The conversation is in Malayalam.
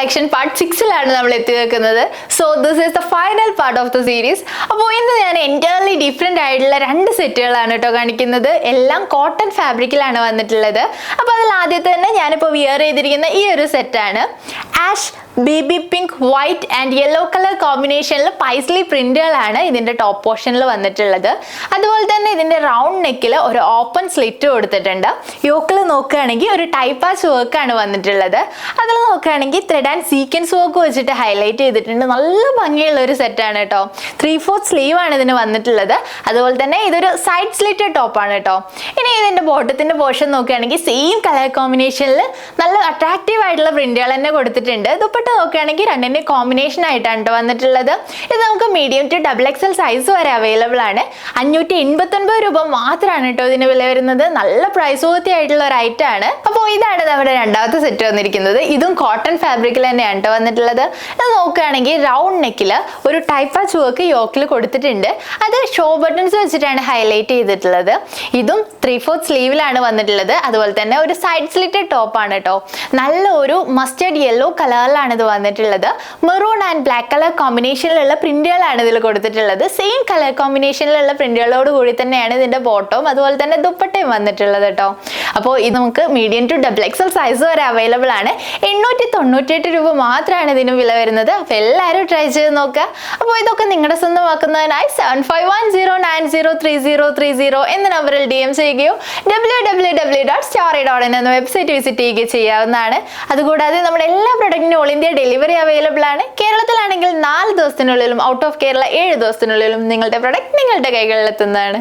കളക്ഷൻ പാർട്ട് 6-ലാണ് നമ്മൾ എത്തി നിൽക്കുന്നത്. So this is the final part of the series. അപ്പോൾ ഇന്ന് ഞാൻ എൻറ്റയർലി ഡിഫറെൻ്റ് ആയിട്ടുള്ള 2 സെറ്റുകളാണ് കേട്ടോ കാണിക്കുന്നത്. എല്ലാം കോട്ടൺ ഫാബ്രിക്കിലാണ് വന്നിട്ടുള്ളത്. അപ്പോൾ അതിൽ ആദ്യത്തെ തന്നെ ഞാനിപ്പോൾ വിയർ ചെയ്തിരിക്കുന്ന ഈ ഒരു സെറ്റാണ്. Ash baby pink white and yellow colour കോമ്പിനേഷനിൽ പൈസ്ലി പ്രിന്റുകളാണ് ഇതിന്റെ ടോപ്പ് പോർഷനിൽ വന്നിട്ടുള്ളത്. അതുപോലെ തന്നെ ഇതിന്റെ റൗണ്ട് നെക്കിൽ ഒരു ഓപ്പൺ സ്ലിറ്റ് കൊടുത്തിട്ടുണ്ട്. യോക്കിൽ നോക്കുകയാണെങ്കിൽ ഒരു ടൈപ്പാച്ച് വർക്കാണ് വന്നിട്ടുള്ളത്. അതിൽ നോക്കുകയാണെങ്കിൽ ത്രെഡ് ആൻഡ് സീക്വൻസ് വർക്ക് വെച്ചിട്ട് ഹൈലൈറ്റ് ചെയ്തിട്ടുണ്ട്. നല്ല ഭംഗിയുള്ള ഒരു സെറ്റാണ് കേട്ടോ. 3/4 സ്ലീവ് ആണ് ഇതിന് വന്നിട്ടുള്ളത്. അതുപോലെ തന്നെ ഇതൊരു സൈഡ് സ്ലിറ്റ് ടോപ്പാണ് കേട്ടോ. ഇനി ഇതിന്റെ ബോട്ടത്തിന്റെ പോർഷൻ നോക്കുകയാണെങ്കിൽ സെയിം കളർ കോമ്പിനേഷനിൽ നല്ല അട്രാക്റ്റീവ് ആയിട്ടുള്ള പ്രിന്റുകൾ തന്നെ കൊടുത്തിട്ടുണ്ട്. നോക്കുകയാണെങ്കിൽ 2ന്റെ കോമ്പിനേഷൻ ആയിട്ടാണ് വന്നിട്ടുള്ളത്. ഇത് നമുക്ക് മീഡിയം ടു XXL സൈസ് വരെ അവൈലബിൾ ആണ്. 589 രൂപ മാത്രമാണ് കേട്ടോ ഇതിന് വില വരുന്നത്. നല്ല പ്രൈസ് വർത്തി ആയിട്ടുള്ള ഒരു ഐറ്റം ആണ്. അപ്പോൾ ഇതാണ് നമ്മുടെ രണ്ടാമത്തെ സെറ്റ് വന്നിരിക്കുന്നത്. ഇതും കോട്ടൺ ഫാബ്രിക്കിൽ തന്നെയാണ് കേട്ടോ വന്നിട്ടുള്ളത്. ഇത് നോക്കുകയാണെങ്കിൽ റൗണ്ട് നെക്കിൽ ഒരു ടൈപ്പാച്ച് വർക്ക് യോക്കിൽ കൊടുത്തിട്ടുണ്ട്. അത് ഷോ ബട്ടൺസ് വെച്ചിട്ടാണ് ഹൈലൈറ്റ് ചെയ്തിട്ടുള്ളത്. ഇതും 3/4 സ്ലീവിലാണ് വന്നിട്ടുള്ളത്. അതുപോലെ തന്നെ ഒരു സൈഡ് സ്ലിറ്റഡ് ടോപ്പാണ് കേട്ടോ. നല്ല ഒരു മസ്റ്റേർഡ് യെല്ലോ കളറിലാണ് ഇത് വന്നിട്ടുള്ളത്. മെറൂൺ ആൻഡ് ബ്ലാക്ക് കളർ കോമ്പിനേഷനിലുള്ള പ്രിന്റുകളാണ് ഇതിൽ കൊടുത്തിട്ടുള്ളത്. സെയിം കളർ കോമ്പിനേഷനിലുള്ള പ്രിന്റുകളോട് കൂടി തന്നെയാണ് ഇതിന്റെ ബോട്ടവും അതുപോലെ തന്നെ ദുപ്പട്ടയും വന്നിട്ടുള്ളത് കേട്ടോ. അപ്പോൾ ഇത് നമുക്ക് മീഡിയം ടു XXL സൈസ് വരെ അവൈലബിൾ ആണ്. 898 രൂപ മാത്രമാണ് ഇതിന് വില വരുന്നത്. അപ്പോൾ എല്ലാവരും ട്രൈ ചെയ്ത് നോക്കുക. അപ്പോൾ ഇതൊക്കെ നിങ്ങളുടെ സ്വന്തമാക്കുന്നതിനായി 7510903030 എന്ന നമ്പറിൽ DM ചെയ്യുകയോ www.starry.in എന്ന വെബ്സൈറ്റ് വിസിറ്റ് ചെയ്യുകയോ ചെയ്യാവുന്നതാണ്. അതുകൂടാതെ നമ്മുടെ എല്ലാ പ്രൊഡക്റ്റിനും ഓൾ ഇന്ത്യ ഡെലിവറി അവൈലബിൾ ആണ്. കേരളത്തിലാണെങ്കിൽ 4 ദിവസത്തിനുള്ളിലും ഔട്ട് ഓഫ് കേരള 7 ദിവസത്തിനുള്ളിലും നിങ്ങളുടെ പ്രൊഡക്റ്റ് നിങ്ങളുടെ കൈകളിൽ എത്തുന്നതാണ്.